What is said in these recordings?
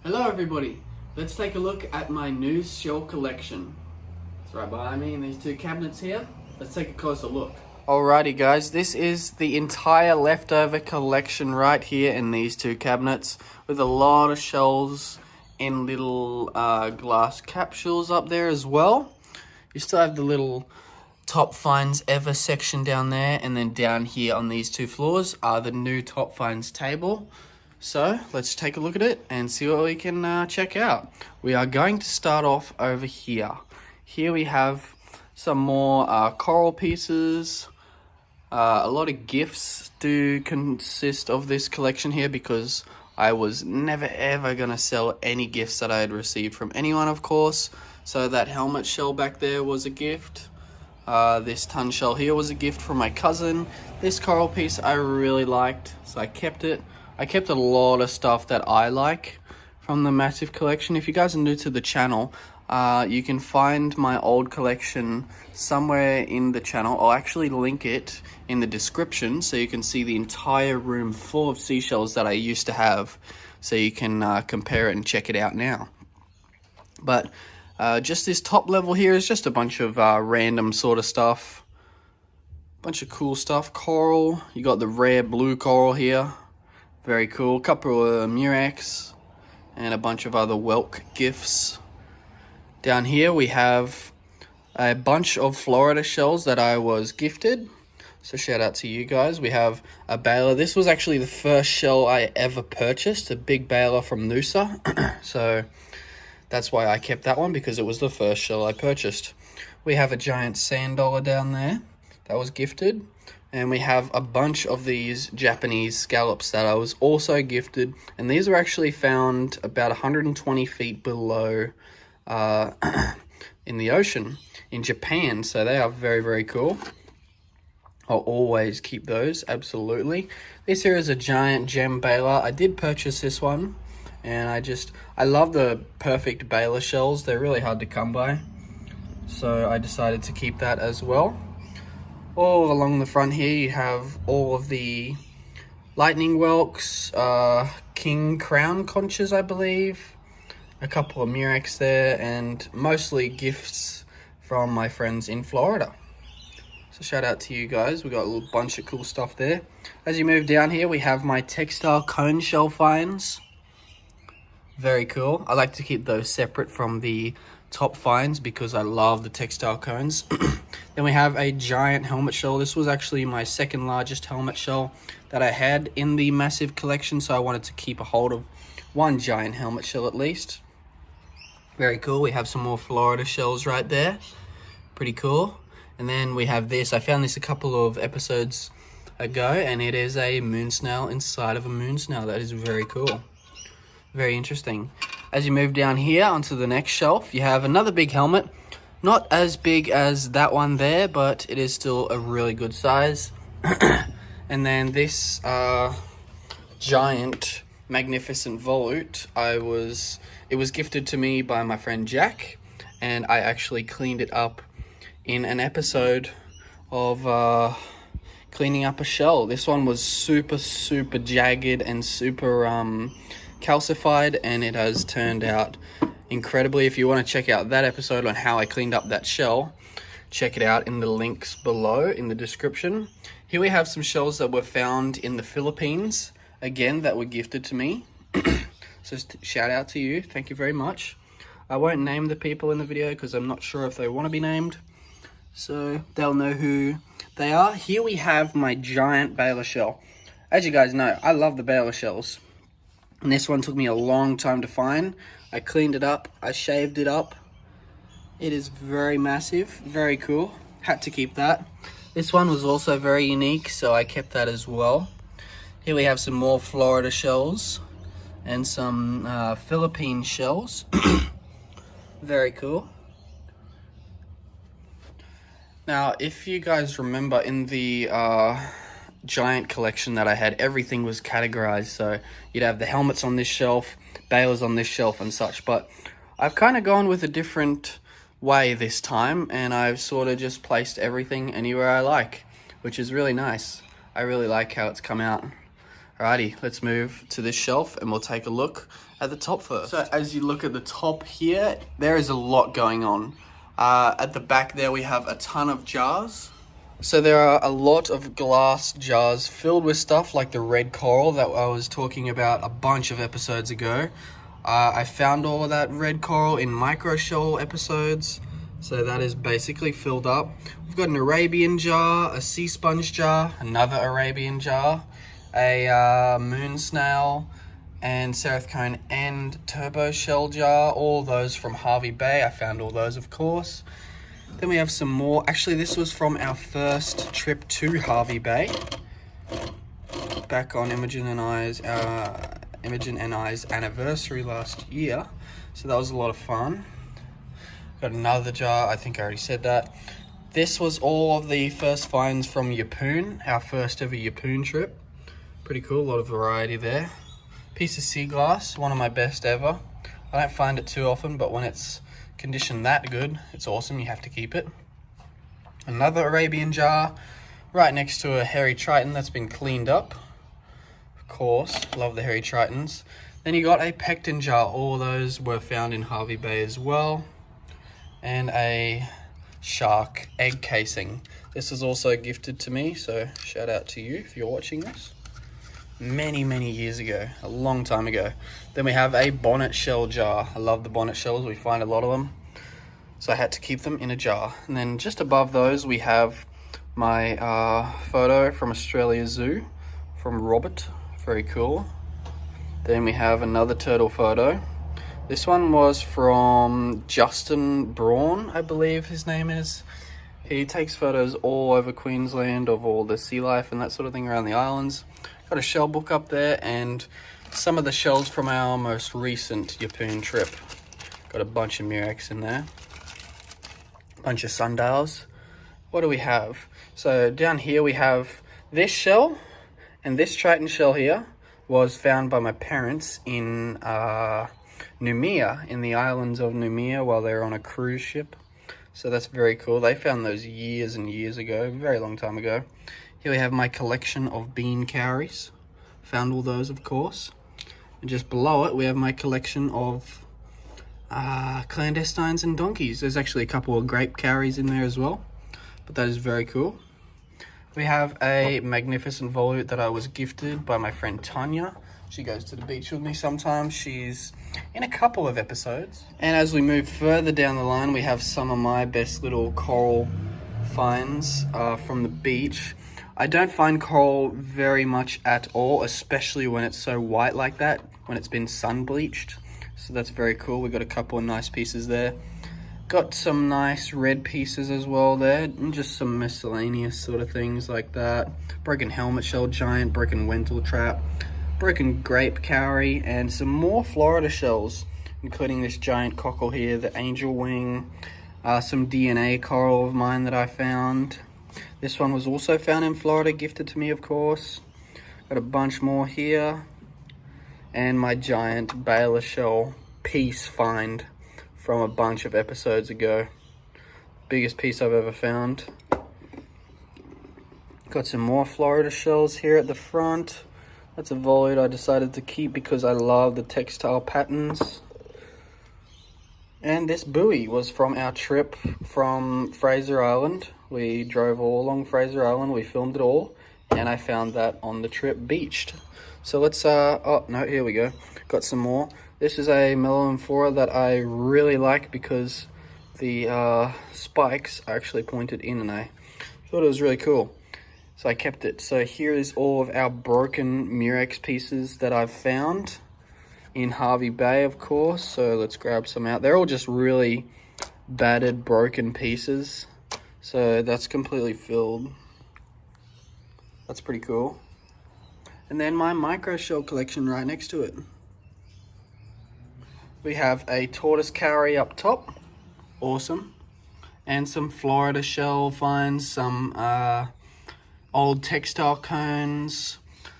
Hello everybody, let's take a look at my new shell collection. It's right behind me in these two cabinets here. Let's take a closer look. Alrighty guys, this is the entire leftover collection right here in these two cabinets with a lot of shells in little glass capsules up there as well. You still have the little top finds ever section down there, and then down here on these two floors are the new top finds table. So let's take a look at it and see what we can check out. We are going to start off over here. Here we have some more coral pieces. A lot of gifts do consist of this collection here because I was never ever going to sell any gifts that I had received from anyone, of course. So that helmet shell back there was a gift. This ton shell here was a gift from my cousin. This coral piece I really liked, so I kept it. I kept a lot of stuff that I like from the massive collection. If you guys are new to the channel, you can find my old collection somewhere in the channel. I'll actually link it in the description so you can see the entire room full of seashells that I used to have, so you can compare it and check it out now. But just this top level here is just a bunch of random sort of stuff. Bunch of cool stuff. Coral. You got the rare blue coral here. Very cool. Couple of murex and a bunch of other whelk gifts. Down here we have a bunch of Florida shells that I was gifted. So shout out to you guys. We have a baler. This was actually the first shell I ever purchased. A big baler from Noosa. So that's why I kept that one, because it was the first shell I purchased. We have a giant sand dollar down there that was gifted. And we have a bunch of these Japanese scallops that I was also gifted. And these were actually found about 120 feet below in the ocean in Japan. So they are very, very cool. I'll always keep those, absolutely. This here is a giant gem baler. I did purchase this one. And I love the perfect baler shells. They're really hard to come by. So I decided to keep that as well. All along the front here you have all of the lightning whelks, king crown conches I believe, a couple of murex there, and mostly gifts from my friends in Florida. So shout out to you guys, we got a little bunch of cool stuff there. As you move down here we have my textile cone shell finds. Very cool. I like to keep those separate from the top finds because I love the textile cones. Then we have a giant helmet shell. This was actually my second largest helmet shell that I had in the massive collection, so I wanted to keep a hold of one giant helmet shell at least. Very cool. We have some more Florida shells right there. Pretty cool. And then we have this. I found this a couple of episodes ago, and it is a moon snail inside of a moon snail. That is very cool. Very interesting. As you move down here onto the next shelf, you have another big helmet. Not as big as that one there, but it is still a really good size. And then this giant magnificent volute, it was gifted to me by my friend Jack, and I actually cleaned it up in an episode of cleaning up a shell. This one was super jagged and super calcified, and it has turned out incredibly. If you want to check out that episode on how I cleaned up that shell, check it out in the links below in the description. Here we have some shells that were found in the Philippines, again, that were gifted to me. So shout out to you, thank you very much. I won't name the people in the video because I'm not sure if they want to be named, so they'll know who they are. Here we have my giant baler shell. As you guys know, I love the baler shells. And this one took me a long time to find. I cleaned it up, I shaved it up. It is very massive, very cool. Had to keep that. This one was also very unique, so I kept that as well. Here we have some more Florida shells and some Philippine shells. Very cool. Now, if you guys remember in the giant collection that I had, everything was categorized. So you'd have the helmets on this shelf, balers on this shelf and such. But I've kind of gone with a different way this time, and I've sort of just placed everything anywhere I like, which is really nice. I really like how it's come out. Alrighty, let's move to this shelf and we'll take a look at the top first. So as you look at the top here, there is a lot going on. At the back there we have a ton of jars. So there are a lot of glass jars filled with stuff like the red coral that I was talking about a bunch of episodes ago. I found all of that red coral in microshell episodes. So that is basically filled up. We've got an Arabian jar, a sea sponge jar, another Arabian jar, a moon snail, and seraph cone and turbo shell jar, all those from Hervey Bay. I found all those, of course. Then we have some more. Actually, this was from our first trip to Hervey Bay, back on Imogen and I's anniversary last year. So that was a lot of fun. Got another jar, I think I already said that. This was all of the first finds from Yeppoon, our first ever Yeppoon trip. Pretty cool, a lot of variety there. Piece of sea glass, one of my best ever. I don't find it too often, but when it's conditioned that good, it's awesome, you have to keep it. Another Arabian jar, right next to a hairy triton that's been cleaned up. Of course, love the hairy tritons. Then you got a pecten jar, all those were found in Hervey Bay as well. And a shark egg casing. This was also gifted to me, so shout out to you if you're watching this. Many years ago, a long time ago. Then we have a bonnet shell jar. I love the bonnet shells, we find a lot of them. So I had to keep them in a jar. And then just above those we have my photo from Australia Zoo, from Robert, very cool. Then we have another turtle photo. This one was from Justin Braun, I believe his name is. He takes photos all over Queensland of all the sea life and that sort of thing around the islands. Got a shell book up there and some of the shells from our most recent Yeppoon trip. Got a bunch of murex in there. Bunch of sundials. What do we have? So down here we have this shell, and this triton shell here was found by my parents in Noumea, in the islands of Noumea while they were on a cruise ship. So that's very cool. They found those years and years ago, very long time ago. Here we have my collection of bean cowries. Found all those, of course. And just below it, we have my collection of clandestines and donkeys. There's actually a couple of grape cowries in there as well, but that is very cool. We have a magnificent volute that I was gifted by my friend Tanya. She goes to the beach with me sometimes. She's in a couple of episodes. And as we move further down the line, we have some of my best little coral finds from the beach. I don't find coral very much at all, especially when it's so white like that, when it's been sun bleached. So that's very cool. We got a couple of nice pieces there. Got some nice red pieces as well there, and just some miscellaneous sort of things like that. Broken helmet shell giant, broken Wental trap, broken grape cowrie, and some more Florida shells, including this giant cockle here, the angel wing, some DNA coral of mine that I found. This one was also found in Florida, gifted to me, of course. Got a bunch more here. And my giant Baylor shell piece find from a bunch of episodes ago. Biggest piece I've ever found. Got some more Florida shells here at the front. That's a volute I decided to keep because I love the textile patterns. And this buoy was from our trip from Fraser Island. We drove all along Fraser Island, we filmed it all, and I found that on the trip beached. So let's, oh no, here we go. Got some more. This is a Meloamphora that I really like because the spikes are actually pointed in, and I thought it was really cool. So I kept it. So here is all of our broken murex pieces that I've found in Hervey Bay, of course. So let's grab some out. They're all just really battered, broken pieces. So that's completely filled. That's pretty cool. And then my micro shell collection right next to it. We have a tortoise cowrie up top. Awesome. And some Florida shell finds, some old textile cones,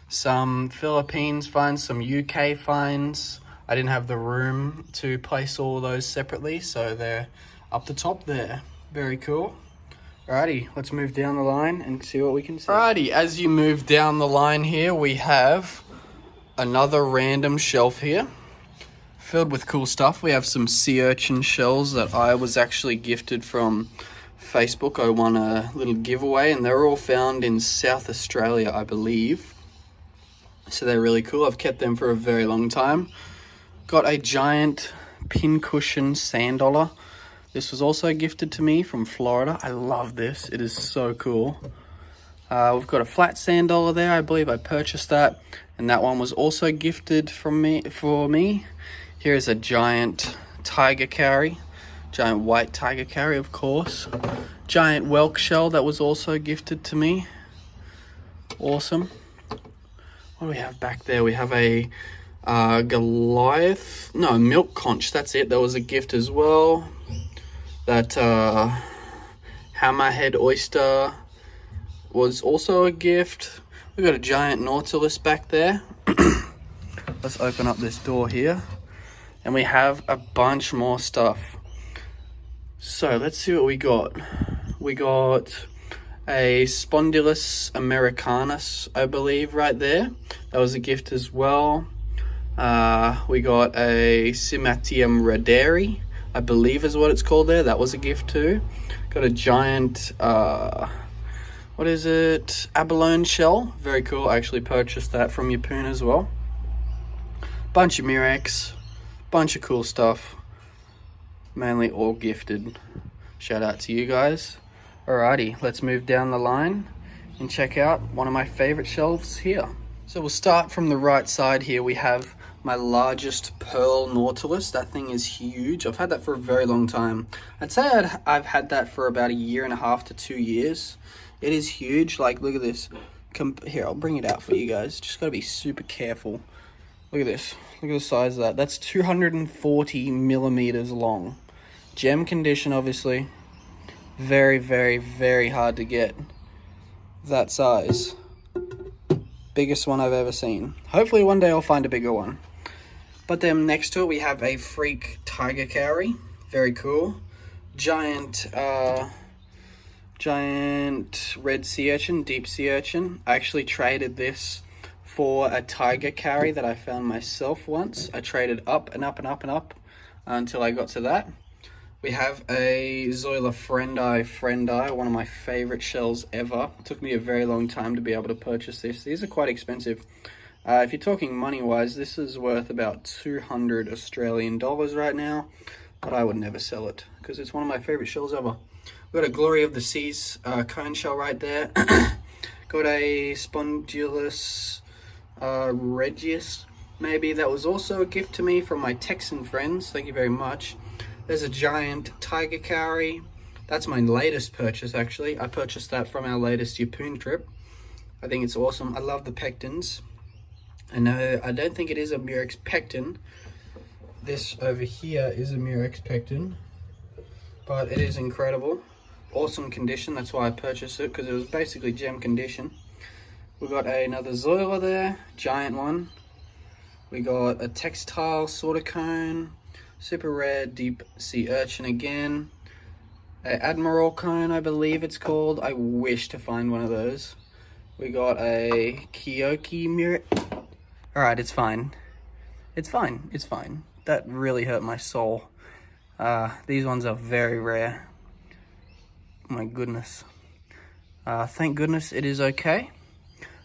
some Philippines finds, some UK finds. I didn't have the room to place all those separately, so they're up the top there. Very cool. Alrighty, let's move down the line and see what we can see. Alrighty, as you move down the line here, we have Another random shelf here, filled with cool stuff. We have some sea urchin shells that I was actually gifted from Facebook. I won a little giveaway, and they're all found in South Australia, I believe. So they're really cool. I've kept them for a very long time. Got a giant pincushion sand dollar. This was also gifted to me from Florida. I love this. It is so cool. We've got a flat sand dollar there. I believe I purchased that, and that one was also gifted for me. Here's a giant tiger carry, giant white tiger carry, of course. Giant whelk shell that was also gifted to me. Awesome. What do we have back there? We have a milk conch. That's it. That was a gift as well. That hammerhead oyster was also a gift. We've got a giant nautilus back there. Let's open up this door here, and we have a bunch more stuff. So let's see what we got. We got a Spondylus americanus, I believe, right there. That was a gift as well. We got a Cymatium raderi, I believe is what it's called there. That was a gift too. Got a giant what is it? Abalone shell. Very cool. I actually purchased that from Yapun as well. Bunch of Murex. Bunch of cool stuff. Mainly all gifted. Shout out to you guys. Alrighty, let's move down the line and check out one of my favorite shelves here. So we'll start from the right side here. We have my largest pearl nautilus. That thing is huge. I've had that for a very long time. I'd say I've had that for about 1.5 to 2 years. It is huge. Like, look at this. Here, I'll bring it out for you guys. Just gotta be super careful. Look at this. Look at the size of that. That's 240 millimeters long. Gem condition, obviously. Very, very, very hard to get that size. Biggest one I've ever seen. Hopefully one day I'll find a bigger one. But then next to it we have a freak tiger carry. Very cool. Giant red sea urchin, deep sea urchin. I actually traded this for a tiger carry that I found myself once. I traded up and up and up and up until I got to that. We have a Zoila friendeye, one of my favorite shells ever. It took me a very long time to be able to purchase this. These are quite expensive. If you're talking money-wise, this is worth about 200 Australian dollars right now, but I would never sell it because it's one of my favorite shells ever. We've got a Glory of the Seas cone shell right there. Got a Spondylus regius, maybe. That was also a gift to me from my Texan friends. Thank you very much. There's a giant tiger carry. That's my latest purchase, actually. I purchased that from our latest Yapun trip. I think it's awesome. I love the pectins. I know, I don't think it is a Murex pectin. This over here is a Murex pectin, but it is incredible. Awesome condition. That's why I purchased it, because it was basically gem condition. We got another Zoila there, giant one. We got a textile sort of cone. Super rare deep sea urchin again. A Admiral cone, I believe it's called. I wish to find one of those. We got a Kyoki mirror. Alright, it's fine. It's fine. It's fine. That really hurt my soul. These ones are very rare. My goodness. Thank goodness it is okay.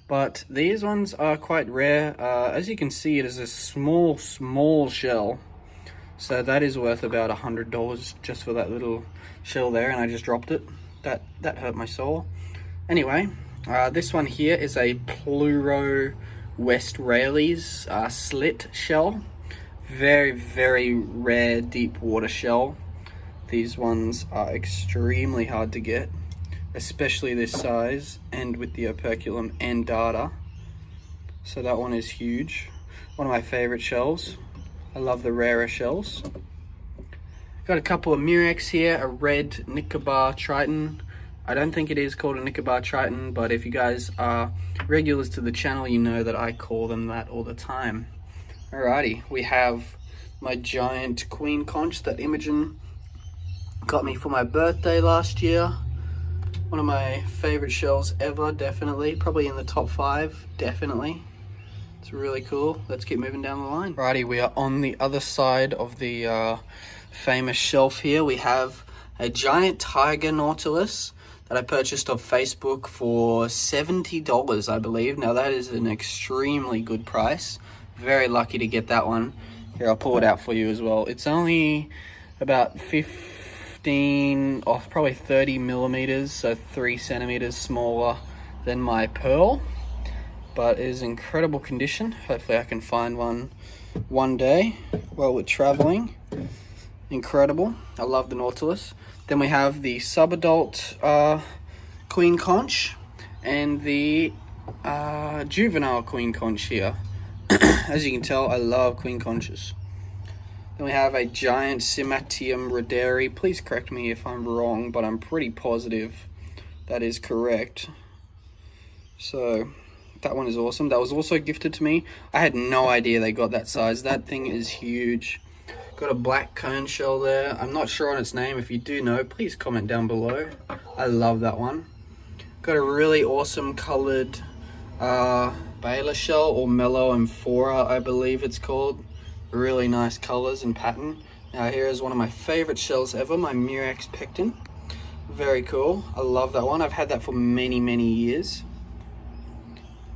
But these ones are quite rare. As you can see, it is a small shell. So that is worth about $100 just for that little shell there, and I just dropped it. That hurt my soul. Anyway, this one here is a Pluro West Raleigh's slit shell. Very, very rare deep water shell. These ones are extremely hard to get, especially this size and with the operculum and data. So that one is huge. One of my favorite shells. I love the rarer shells. Got a couple of Murex here, a red Nicobar Triton. I don't think it is called a Nicobar Triton, but if you guys are regulars to the channel, you know that I call them that all the time. Alrighty, we have my giant queen conch that Imogen got me for my birthday last year. One of my favorite shells ever, definitely. Probably in the top 5, definitely. It's really cool. Let's keep moving down the line. Righty, we are on the other side of the famous shelf here. We have a giant tiger nautilus that I purchased off Facebook for $70, I believe. Now that is an extremely good price. Very lucky to get that one. Here, I'll pull it out for you as well. It's only about 15, or probably 30 millimeters, so 3 centimeters smaller than my pearl. But it is incredible condition. Hopefully I can find one day while we're traveling. Incredible. I love the nautilus. Then we have the subadult queen conch and the juvenile queen conch here. As you can tell, I love queen conches. Then we have a giant Cymatium redderi. Please correct me if I'm wrong, but I'm pretty positive that is correct. So that one is awesome. That was also gifted to me. I had no idea they got that size. That thing is huge. Got a black cone shell there. I'm not sure on its name. If you do know, please comment down below. I love that one. Got a really awesome colored Baylor shell, or mellow amphora, I believe it's called. Really nice colors and pattern. Now here is one of my favorite shells ever, my Murex pecten. Very cool. I love that one. I've had that for many years.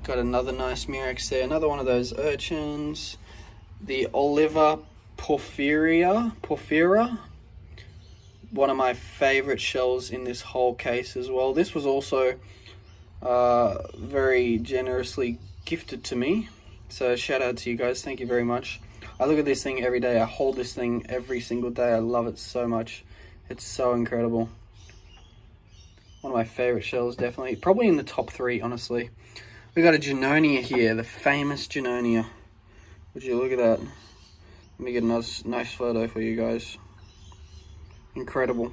Got another nice Murex there. Another one of those urchins. The Oliva porphyra. One of my favorite shells in this whole case as well. This was also very generously gifted to me, so shout out to you guys. Thank you very much. I look at this thing every day. I hold this thing every single day. I love it so much. It's so incredible. One of my favorite shells, definitely. Probably in the top 3, honestly. We got a Junonia here, the famous Junonia. Would you look at that? Let me get a nice photo for you guys. Incredible.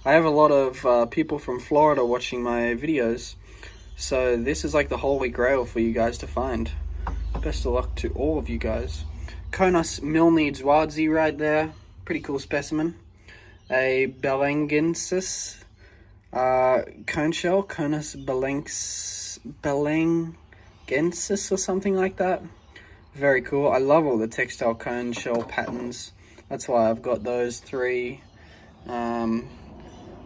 I have a lot of people from Florida watching my videos, so this is like the holy grail for you guys to find. Best of luck to all of you guys. Conus milneedswadzi right there. Pretty cool specimen. A belengensis cone shell. Conus belengensis or something like that. Very cool. I love all the textile cone shell patterns. That's why I've got those 3.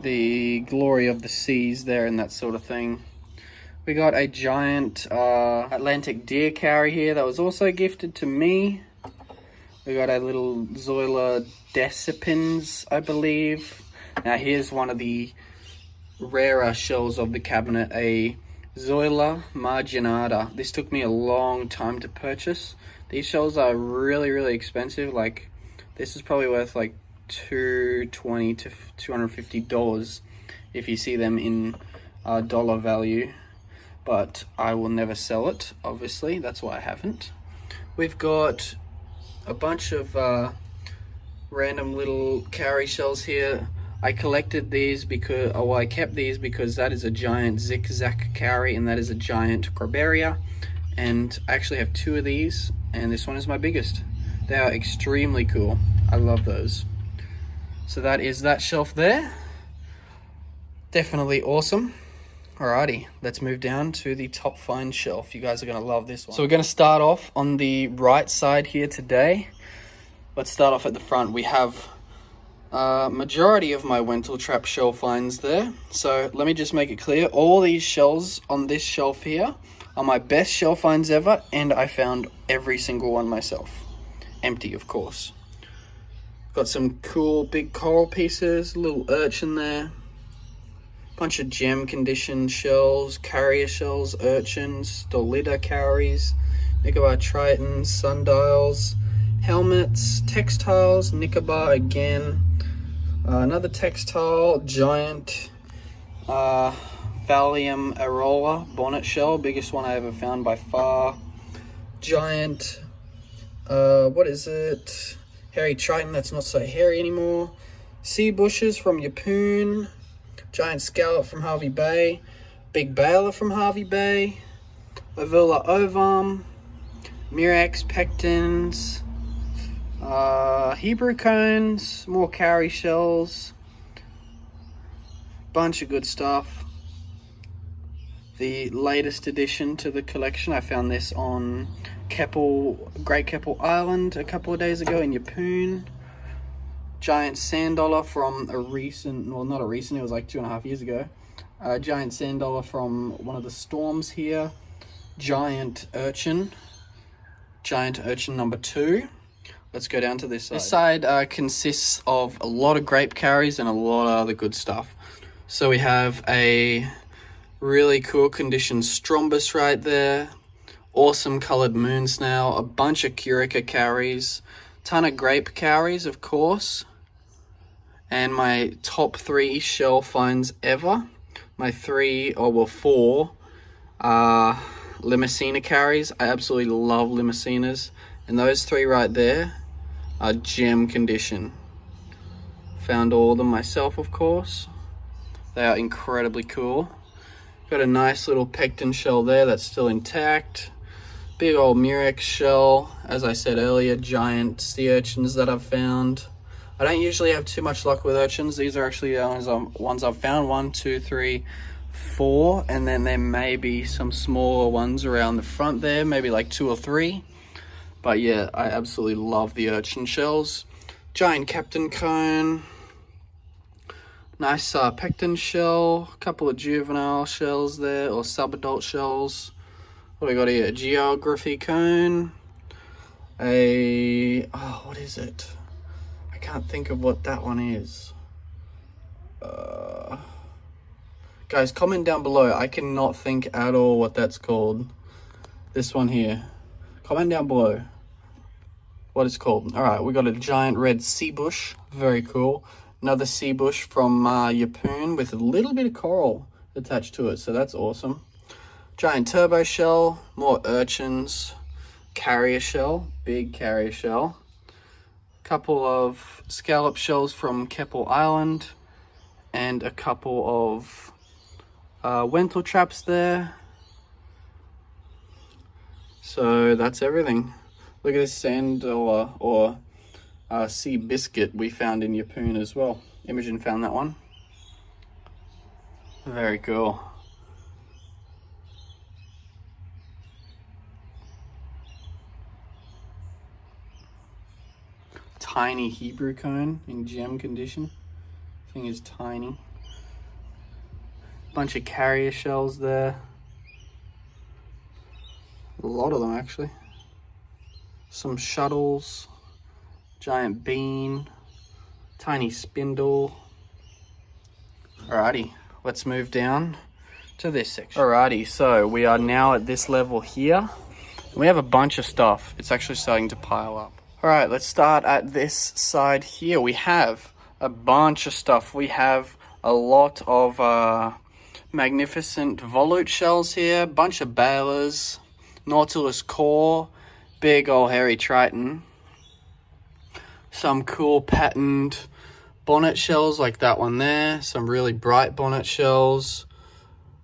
The glory of the seas there and that sort of thing. We got a giant Atlantic deer carry here that was also gifted to me. We got a little Zoila decipens, I believe. Now here's one of the rarer shells of the cabinet, a Zoila marginata. This took me a long time to purchase. These shells are really expensive. Like, this is probably worth like $220 to $250 if you see them in dollar value. But I will never sell it, obviously. That's why I haven't. We've got a bunch of random little cowrie shells here. I collected these because, I kept these because that is a giant zigzag cowrie and that is a giant Graberia. And I actually have 2 of these, and this one is my biggest. They are extremely cool. I love those. So that is that shelf there. Definitely awesome. Alrighty, let's move down to the top find shelf. You guys are going to love this one. So we're going to start off on the right side here today. Let's start off at the front. We have majority of my Wentel trap shell finds there. So let me just make it clear. All these shells on this shelf here are my best shell finds ever, and I found every single one myself. Empty, of course. Got some cool big coral pieces, a little urchin there. Bunch of gem conditioned shells, carrier shells, urchins, Dolida cowries, Nicobar tritons, sundials, helmets, textiles, Nicobar again, another textile, giant Thallium arola bonnet shell, biggest one I ever found by far. Giant, what is it? Hairy triton, that's not so hairy anymore. Sea bushes from Yapoon. Giant scallop from Harvey Bay, big baler from Harvey Bay, Ovula ovam, Murex pectens, Hebrew cones, more cowrie shells, bunch of good stuff. the latest addition to the collection. I found this on Great Keppel Island a couple of days ago in Yeppoon. Giant sand dollar from a recent, well, not a recent, it was like 2.5 years ago. Giant sand dollar from one of the storms here. Giant urchin number 2. Let's go down to this side. This side consists of a lot of grape carries and a lot of other good stuff. So we have a really cool condition strombus right there. Awesome colored moon snail. A bunch of curica carries. Ton of grape carries, of course. And my top 3 shell finds ever. My 4 are Limacina carries. I absolutely love Limacinas. And those 3 right there are gem condition. Found all of them myself, of course. They are incredibly cool. Got a nice little pecten shell there that's still intact. Big old murex shell. As I said earlier, giant sea urchins that I've found. I don't usually have too much luck with urchins. These are actually the only ones I've found. 1, 2, 3, 4. And then there may be some smaller ones around the front there. Maybe like 2 or 3. But yeah, I absolutely love the urchin shells. Giant captain cone. Nice pecten shell. A couple of juvenile shells there, or subadult shells. What do we got here? A geography cone. What is it? I can't think of what that one is. Guys, comment down below. I cannot think at all what that's called. This one here. Comment down below what it's called. Alright, we got a giant red sea bush. Very cool. Another sea bush from Yeppoon with a little bit of coral attached to it. So that's awesome. Giant turbo shell, more urchins, carrier shell, big carrier shell. Couple of scallop shells from Keppel Island, and a couple of Wental traps there. So that's everything. Look at this sand or sea biscuit we found in Yeppoon as well. Imogen found that one. Very cool. Tiny Hebrew cone in gem condition. Thing is tiny. Bunch of carrier shells there. A lot of them actually. Some shuttles. Giant bean. Tiny spindle. Alrighty, let's move down to this section. Alrighty, so we are now at this level here. We have a bunch of stuff. It's actually starting to pile up. Alright, let's start at this side here. We have a bunch of stuff. We have a lot of magnificent volute shells here, bunch of balers, nautilus core, big old hairy triton, some cool patterned bonnet shells like that one there, some really bright bonnet shells,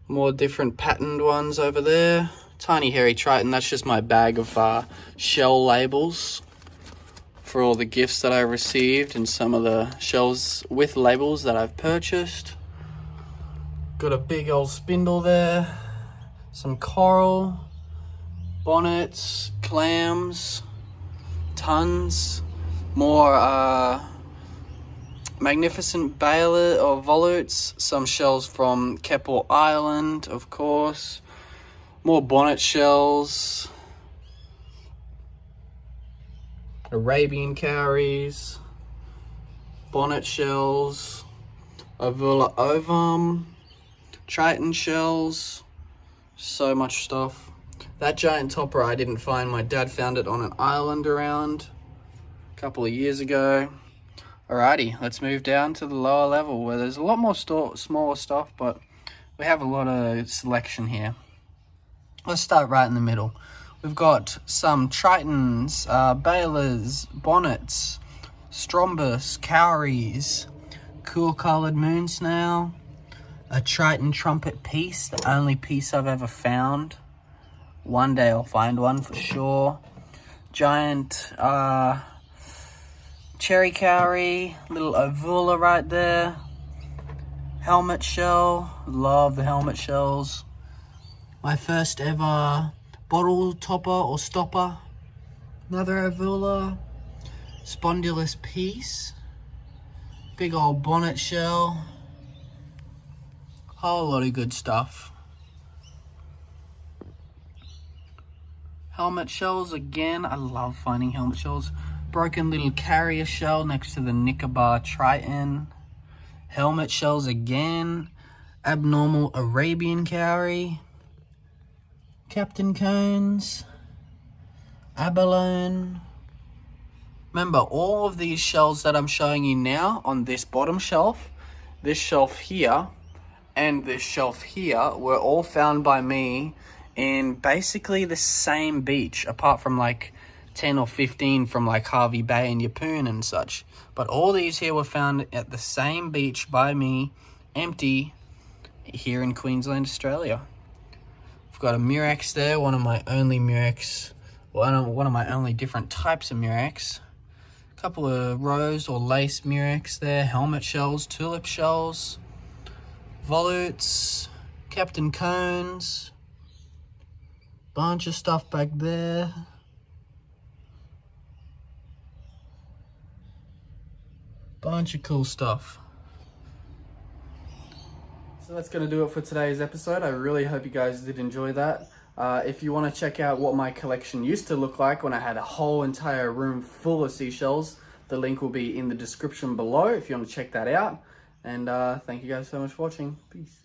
more different patterned ones over there, tiny hairy triton. That's just my bag of shell labels for all the gifts that I received and some of the shells with labels that I've purchased. Got a big old spindle there, some coral, bonnets, clams, tons, more magnificent baler or volutes, some shells from Keppel Island, of course, more bonnet shells, Arabian carries, bonnet shells, Ovula ovum, triton shells, so much stuff. That giant topper I didn't find. My dad found it on an island around a couple of years ago. Alrighty, let's move down to the lower level where there's a lot more smaller stuff, but we have a lot of selection here. Let's start right in the middle. We've got some tritons, balers, bonnets, strombus, cowries, cool coloured moon snail, a triton trumpet piece, the only piece I've ever found. One day I'll find one for sure. Giant cherry cowrie, little ovula right there. Helmet shell, love the helmet shells. My first ever bottle topper or stopper. Another Avula. Spondylus piece. Big old bonnet shell. Whole lot of good stuff. Helmet shells again. I love finding helmet shells. Broken little carrier shell next to the Nicobar Triton. Helmet shells again. Abnormal Arabian cowrie. Captain cones. Abalone. Remember, all of these shells that I'm showing you now on this bottom shelf, this shelf here, and this shelf here were all found by me in basically the same beach, apart from like 10 or 15 from like Harvey Bay and Yeppoon and such. But all these here were found at the same beach by me, empty, here in Queensland, Australia. I've got a Murex there, one of my only Murex, one of my only different types of Murex. A couple of rose or lace Murex there, helmet shells, tulip shells, volutes, Captain cones, bunch of stuff back there. Bunch of cool stuff. So that's going to do it for today's episode. I really hope you guys did enjoy that. If you want to check out what my collection used to look like when I had a whole entire room full of seashells, the link will be in the description below if you want to check that out. And thank you guys so much for watching. Peace.